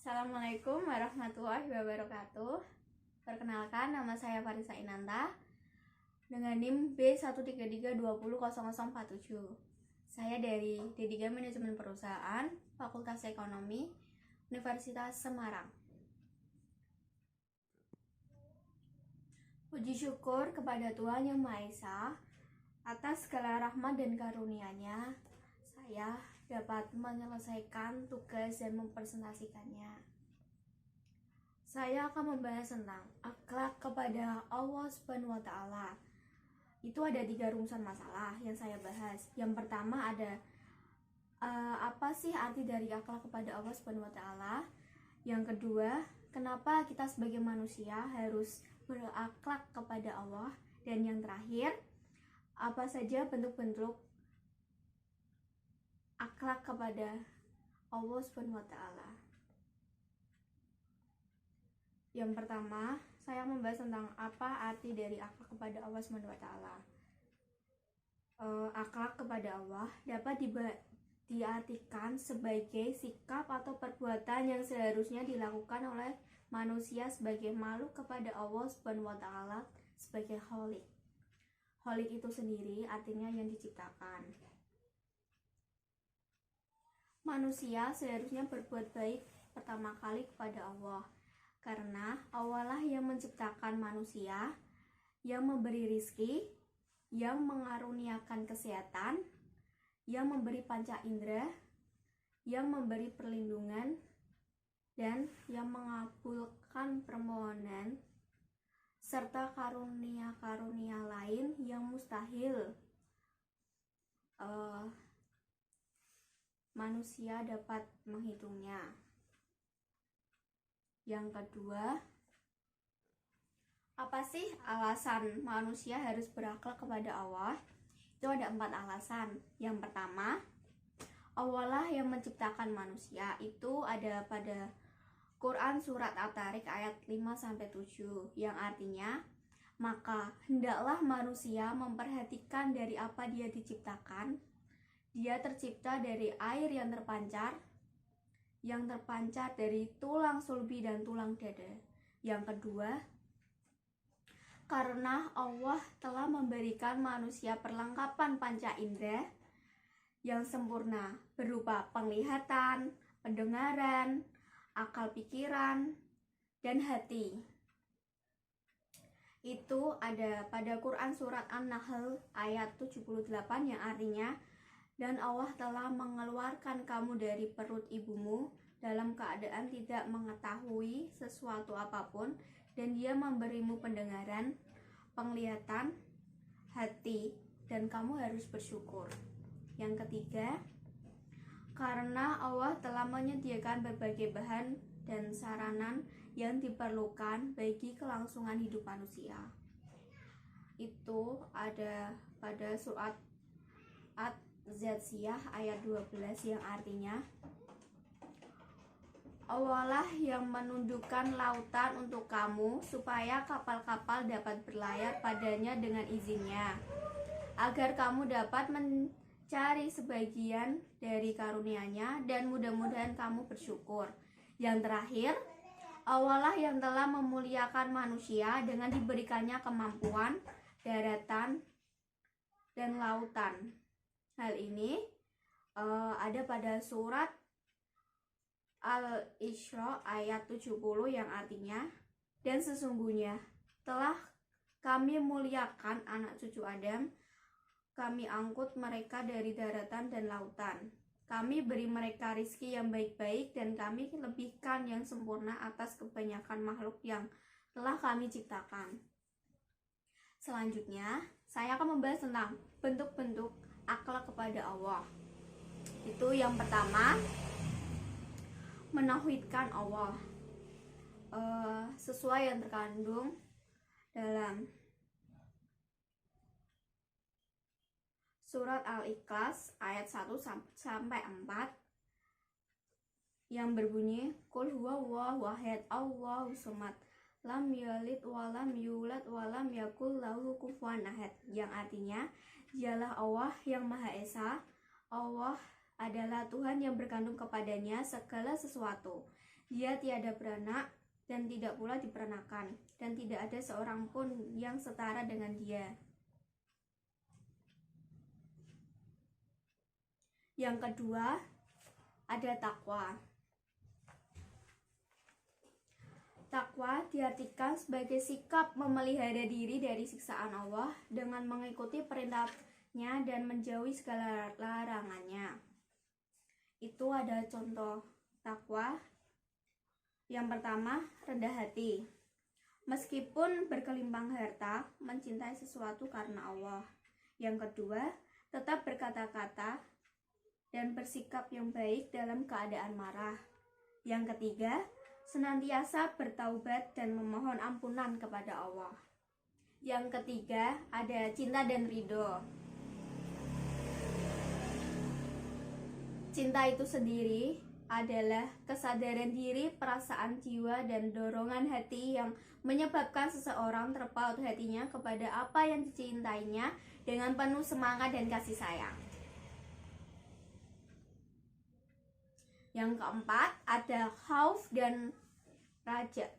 Assalamualaikum warahmatullahi wabarakatuh. Perkenalkan, nama saya Farisa Inanta dengan NIM B133200047. Saya dari D3 Manajemen Perusahaan, Fakultas Ekonomi, Universitas Semarang. Puji syukur kepada Tuhan Yang Maha Esa atas segala rahmat dan karunia-Nya, saya dapat menyelesaikan tugas dan mempresentasikannya. Saya akan membahas tentang akhlak kepada Allah Subhanahu wa Ta'ala. Itu ada 3 rumusan masalah yang saya bahas. Yang pertama ada apa sih arti dari akhlak kepada Allah Subhanahu wa Ta'ala? Yang kedua, kenapa kita sebagai manusia harus berakhlak kepada Allah? Dan yang terakhir, apa saja bentuk-bentuk akhlak kepada Allah Subhanahu wa Ta'ala? Yang pertama, saya membahas tentang apa arti dari akhlak kepada Allah Subhanahu wa Ta'ala. Akhlak kepada Allah dapat diartikan sebagai sikap atau perbuatan yang seharusnya dilakukan oleh manusia sebagai makhluk kepada Allah Subhanahu wa Ta'ala sebagai Khalik. Khalik itu sendiri artinya yang diciptakan. Manusia seharusnya berbuat baik pertama kali kepada Allah, karena Allah lah yang menciptakan manusia, yang memberi rizki, yang mengaruniakan kesehatan, yang memberi panca indera, yang memberi perlindungan, dan yang mengabulkan permohonan, serta karunia-karunia lain yang mustahil manusia dapat menghitungnya. Yang kedua, apa sih alasan manusia harus berakhlak kepada Allah? Itu ada 4 alasan. Yang pertama, Allah lah yang menciptakan manusia. Itu ada pada Quran surat At-Tariq ayat 5-7, yang artinya, maka hendaklah manusia memperhatikan dari apa dia diciptakan. Dia tercipta dari air yang terpancar dari tulang sulbi dan tulang dada. Yang kedua, karena Allah telah memberikan manusia perlengkapan panca indera yang sempurna berupa penglihatan, pendengaran, akal pikiran, dan hati. Itu ada pada Quran surat An-Nahl ayat 78, yang artinya, dan Allah telah mengeluarkan kamu dari perut ibumu dalam keadaan tidak mengetahui sesuatu apapun, dan Dia memberimu pendengaran, penglihatan, hati, dan kamu harus bersyukur. Yang ketiga, karena Allah telah menyediakan berbagai bahan dan saranan yang diperlukan bagi kelangsungan hidup manusia. Itu ada pada surat Az-Zatsiyah ayat 12, yang artinya, Allah lah yang menundukkan lautan untuk kamu supaya kapal-kapal dapat berlayar padanya dengan izinnya, agar kamu dapat mencari sebagian dari karunia-Nya, dan mudah-mudahan kamu bersyukur. Yang terakhir, Allah lah yang telah memuliakan manusia dengan diberikannya kemampuan daratan dan lautan. Hal ini ada pada surat Al-Isra ayat 70, yang artinya, dan sesungguhnya telah kami muliakan anak cucu Adam, kami angkut mereka dari daratan dan lautan, kami beri mereka rizki yang baik-baik, dan kami lebihkan yang sempurna atas kebanyakan makhluk yang telah kami ciptakan. Selanjutnya, saya akan membahas tentang bentuk-bentuk akhlak kepada Allah. Itu yang pertama, menauhidkan Allah, sesuai yang terkandung dalam surat Al-Ikhlas ayat 1-4, yang berbunyi, Qul huwallahu ahad, Allahu samad, lam yalid walam yulad walam yakul lahu kufuwan ahad, yang artinya, dialah Allah yang Maha Esa. Allah adalah Tuhan yang bergantung kepadanya segala sesuatu. Dia tiada beranak dan tidak pula diperanakan, dan tidak ada seorang pun yang setara dengan dia. Yang kedua, ada takwa. Takwa diartikan sebagai sikap memelihara diri dari siksaan Allah dengan mengikuti perintahnya dan menjauhi segala larangannya. Itu ada contoh takwa. Yang pertama, rendah hati. Meskipun berkelimpang harta, mencintai sesuatu karena Allah. Yang kedua, tetap berkata-kata dan bersikap yang baik dalam keadaan marah. Yang ketiga, senantiasa bertaubat dan memohon ampunan kepada Allah. Yang ketiga, ada cinta dan ridho. Cinta itu sendiri adalah kesadaran diri, perasaan jiwa, dan dorongan hati yang menyebabkan seseorang terpaut hatinya kepada apa yang dicintainya dengan penuh semangat dan kasih sayang. Yang keempat, ada khauf dan raja.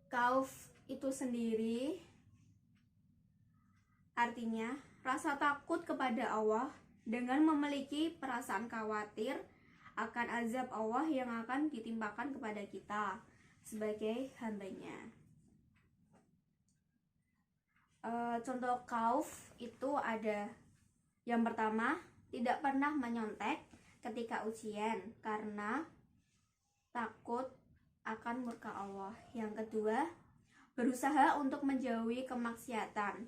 Khauf itu sendiri artinya rasa takut kepada Allah dengan memiliki perasaan khawatir akan azab Allah yang akan ditimpakan kepada kita sebagai hambanya. Contoh khauf itu ada yang pertama, tidak pernah menyontek ketika ujian karena takut akan murka Allah. Yang kedua, berusaha untuk menjauhi kemaksiatan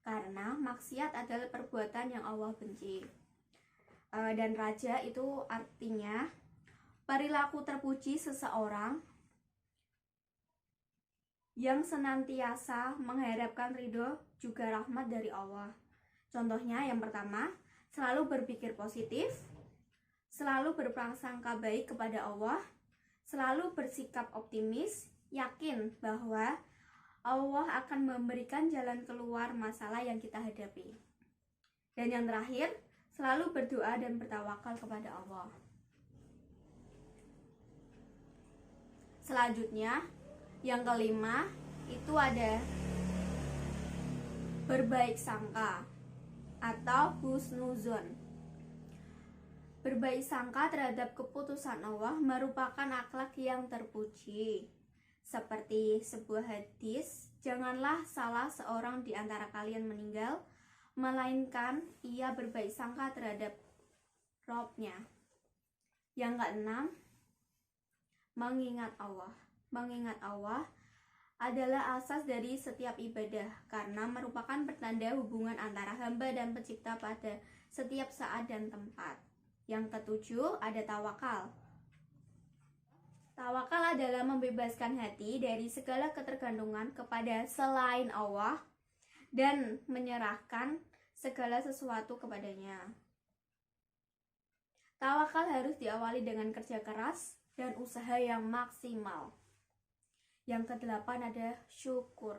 karena maksiat adalah perbuatan yang Allah benci. Dan raja itu artinya perilaku terpuji seseorang yang senantiasa mengharapkan ridho juga rahmat dari Allah. Contohnya yang pertama, selalu berpikir positif, selalu berprasangka baik kepada Allah, selalu bersikap optimis, yakin bahwa Allah akan memberikan jalan keluar masalah yang kita hadapi. Dan yang terakhir, selalu berdoa dan bertawakal kepada Allah. Selanjutnya, yang kelima, itu ada berbaik sangka atau husnuzon. Berbaik sangka terhadap keputusan Allah merupakan akhlak yang terpuji. Seperti sebuah hadis, janganlah salah seorang di antara kalian meninggal, melainkan ia berbaik sangka terhadap Rabb-nya. Yang keenam, mengingat Allah. Mengingat Allah adalah asas dari setiap ibadah karena merupakan pertanda hubungan antara hamba dan pencipta pada setiap saat dan tempat. Yang ketujuh, ada tawakal. Tawakal adalah membebaskan hati dari segala ketergantungan kepada selain Allah dan menyerahkan segala sesuatu kepadanya. Tawakal harus diawali dengan kerja keras dan usaha yang maksimal. Yang kedelapan ada syukur.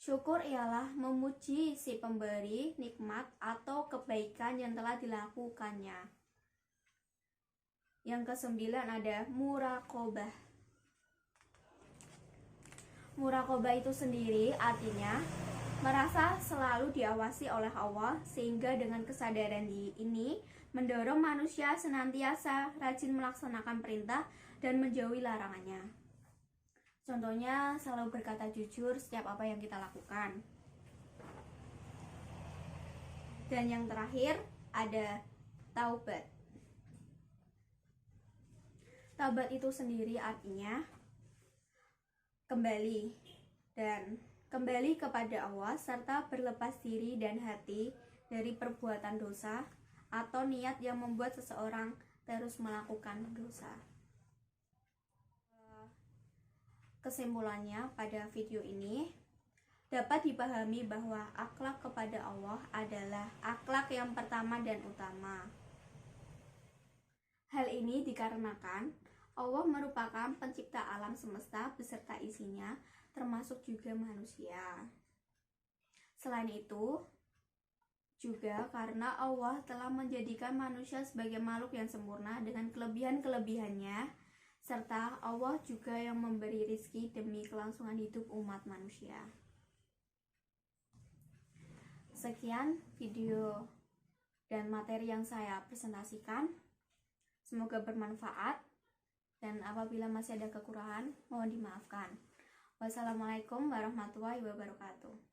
Syukur ialah memuji si pemberi nikmat atau kebaikan yang telah dilakukannya. Yang kesembilan ada muraqobah. Muraqobah itu sendiri artinya merasa selalu diawasi oleh Allah, sehingga dengan kesadaran ini mendorong manusia senantiasa rajin melaksanakan perintah dan menjauhi larangannya. Contohnya, selalu berkata jujur setiap apa yang kita lakukan. Dan yang terakhir ada taubat. Taubat itu sendiri artinya kembali kepada Allah serta berlepas diri dan hati dari perbuatan dosa atau niat yang membuat seseorang terus melakukan dosa. Kesimpulannya pada video ini dapat dipahami bahwa akhlak kepada Allah adalah akhlak yang pertama dan utama. Hal ini dikarenakan Allah merupakan pencipta alam semesta beserta isinya, termasuk juga manusia. Selain itu, Juga karena Allah telah menjadikan manusia sebagai makhluk yang sempurna dengan kelebihan-kelebihannya, serta Allah juga yang memberi rizki demi kelangsungan hidup umat manusia. Sekian video dan materi yang saya presentasikan. Semoga bermanfaat, dan apabila masih ada kekurangan, mohon dimaafkan. Wassalamualaikum warahmatullahi wabarakatuh.